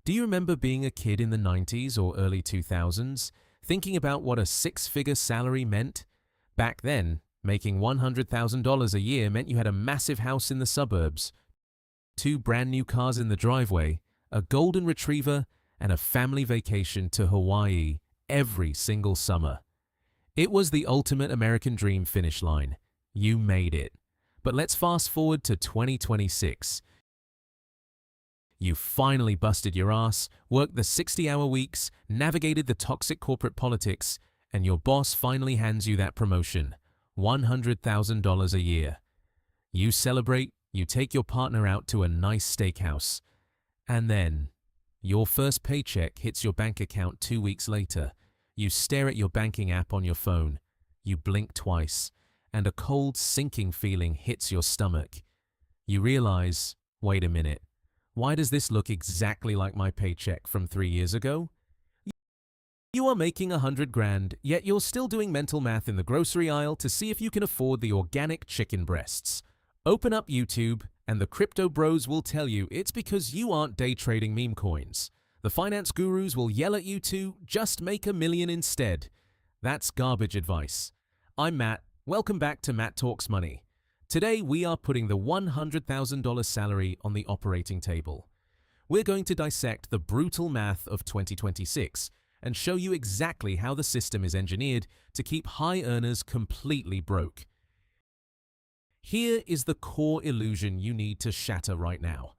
Do you remember being a kid in the 90s or early 2000s, thinking about what a six-figure salary meant? Back then, making $100,000 a year meant you had a massive house in the suburbs, two brand new cars in the driveway, a golden retriever, and a family vacation to Hawaii every single summer. It was the ultimate American dream finish line. You made it. But let's fast forward to 2026. You finally busted your ass, worked the 60-hour weeks, navigated the toxic corporate politics, and your boss finally hands you that promotion, $100,000 a year. You celebrate, you take your partner out to a nice steakhouse, and then your first paycheck hits your bank account 2 weeks later. You stare at your banking app on your phone, you blink twice, and a cold, sinking feeling hits your stomach. You realize, wait a minute, why does this look exactly like my paycheck from 3 years ago? You are making $100,000, yet you're still doing mental math in the grocery aisle to see if you can afford the organic chicken breasts. Open up YouTube, and the crypto bros will tell you it's because you aren't day trading meme coins. The finance gurus will yell at you to just make $1 million instead. That's garbage advice. I'm Matt. Welcome back to Matt Talks Money. Today we are putting the $100,000 salary on the operating table. We're going to dissect the brutal math of 2026 and show you exactly how the system is engineered to keep high earners completely broke. Here is the core illusion you need to shatter right now.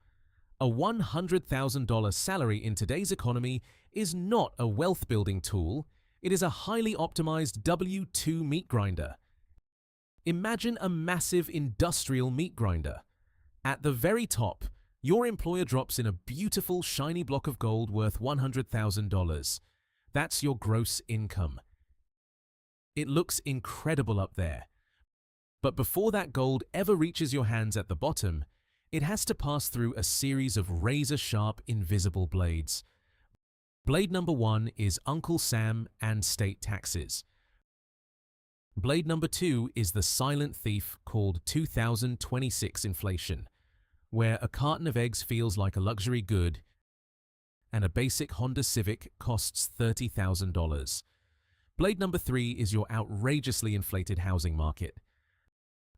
A $100,000 salary in today's economy is not a wealth-building tool. It is a highly optimized W-2 meat grinder. Imagine a massive industrial meat grinder. At the very top, your employer drops in a beautiful, shiny block of gold worth $100,000. That's your gross income. It looks incredible up there. But before that gold ever reaches your hands at the bottom, it has to pass through a series of razor-sharp, invisible blades. Blade number 1 is Uncle Sam and state taxes. Blade number 2 is the silent thief called 2026 inflation, where a carton of eggs feels like a luxury good and a basic Honda Civic costs $30,000. Blade number 3 is your outrageously inflated housing market.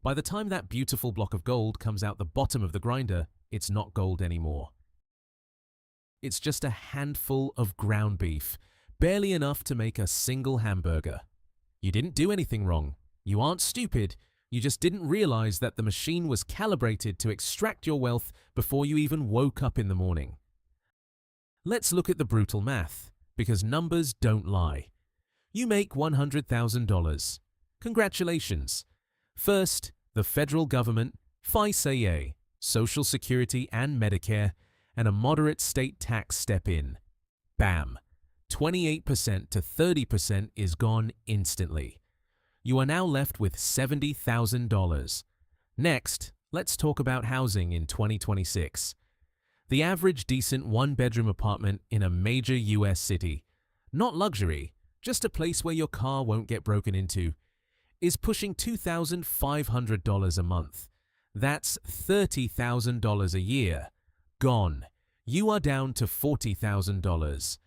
By the time that beautiful block of gold comes out the bottom of the grinder, it's not gold anymore. It's just a handful of ground beef, barely enough to make a single hamburger. You didn't do anything wrong. You aren't stupid. You just didn't realize that the machine was calibrated to extract your wealth before you even woke up in the morning. Let's look at the brutal math, because numbers don't lie. You make $100,000. Congratulations. First, the federal government, FICA, Social Security and Medicare, and a moderate state tax step in. Bam! 28% to 30% is gone instantly. You are now left with $70,000. Next, let's talk about housing in 2026. The average decent one-bedroom apartment in a major US city, not luxury, just a place where your car won't get broken into, is pushing $2,500 a month. That's $30,000 a year. Gone. You are down to $40,000.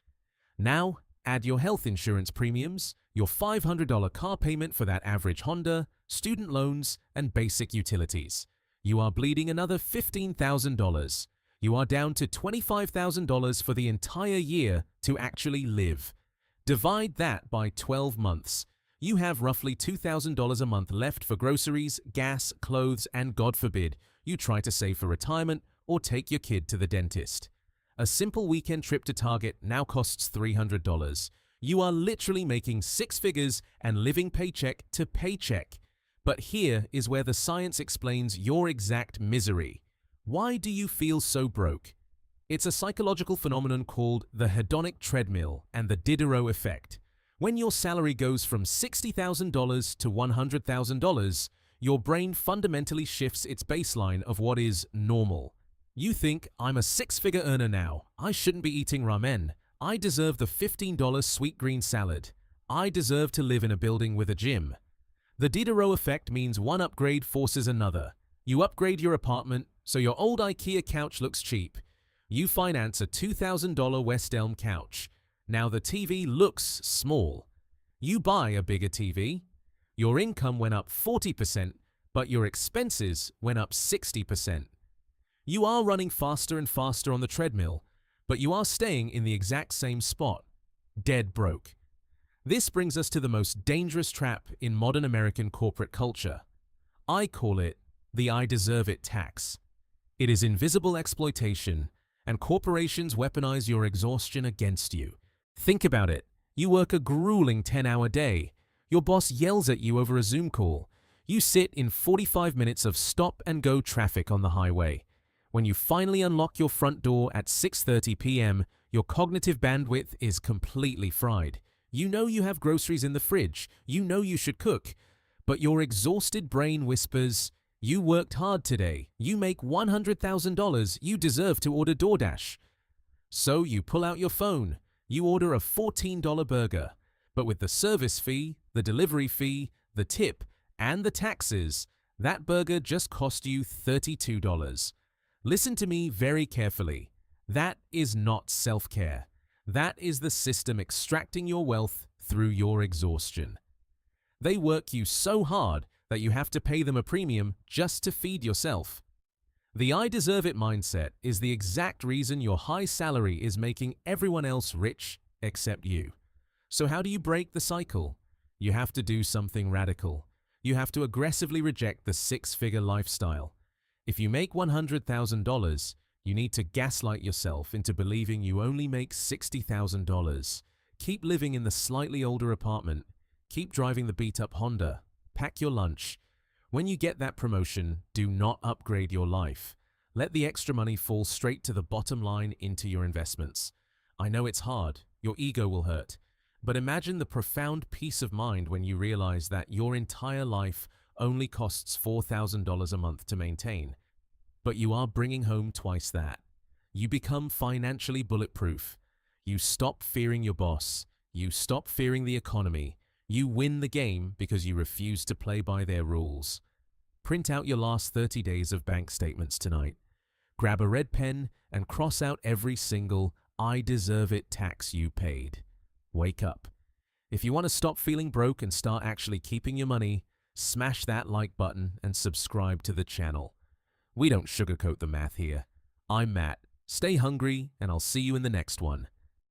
Now, add your health insurance premiums, your $500 car payment for that average Honda, student loans, and basic utilities. You are bleeding another $15,000. You are down to $25,000 for the entire year to actually live. Divide that by 12 months. You have roughly $2,000 a month left for groceries, gas, clothes, and God forbid, you try to save for retirement or take your kid to the dentist. A simple weekend trip to Target now costs $300. You are literally making six figures and living paycheck to paycheck. But here is where the science explains your exact misery. Why do you feel so broke? It's a psychological phenomenon called the Hedonic Treadmill and the Diderot effect. When your salary goes from $60,000 to $100,000, your brain fundamentally shifts its baseline of what is normal. You think, I'm a six-figure earner now. I shouldn't be eating ramen. I deserve the $15 sweet green salad. I deserve to live in a building with a gym. The Diderot effect means one upgrade forces another. You upgrade your apartment, so your old IKEA couch looks cheap. You finance a $2,000 West Elm couch. Now the TV looks small. You buy a bigger TV. Your income went up 40%, but your expenses went up 60%. You are running faster and faster on the treadmill, but you are staying in the exact same spot, dead broke. This brings us to the most dangerous trap in modern American corporate culture. I call it the I deserve it tax. It is invisible exploitation, and corporations weaponize your exhaustion against you. Think about it. You work a grueling 10-hour day. Your boss yells at you over a Zoom call. You sit in 45 minutes of stop-and-go traffic on the highway. When you finally unlock your front door at 6:30 p.m., your cognitive bandwidth is completely fried. You know you have groceries in the fridge. You know you should cook. But your exhausted brain whispers, "You worked hard today. You make $100,000. You deserve to order DoorDash." So you pull out your phone. You order a $14 burger. But with the service fee, the delivery fee, the tip, and the taxes, that burger just cost you $32. Listen to me very carefully. That is not self-care. That is the system extracting your wealth through your exhaustion. They work you so hard that you have to pay them a premium just to feed yourself. The I deserve it mindset is the exact reason your high salary is making everyone else rich except you. So how do you break the cycle? You have to do something radical. You have to aggressively reject the six-figure lifestyle. If you make $100,000, you need to gaslight yourself into believing you only make $60,000. Keep living in the slightly older apartment. Keep driving the beat-up Honda. Pack your lunch. When you get that promotion, do not upgrade your life. Let the extra money fall straight to the bottom line into your investments. I know it's hard. Your ego will hurt. But imagine the profound peace of mind when you realize that your entire life only costs $4,000 a month to maintain. But you are bringing home twice that. You become financially bulletproof. You stop fearing your boss. You stop fearing the economy. You win the game because you refuse to play by their rules. Print out your last 30 days of bank statements tonight. Grab a red pen and cross out every single I deserve it tax you paid. Wake up. If you want to stop feeling broke and start actually keeping your money, smash that like button and subscribe to the channel. We don't sugarcoat the math here. I'm Matt. Stay hungry, and I'll see you in the next one.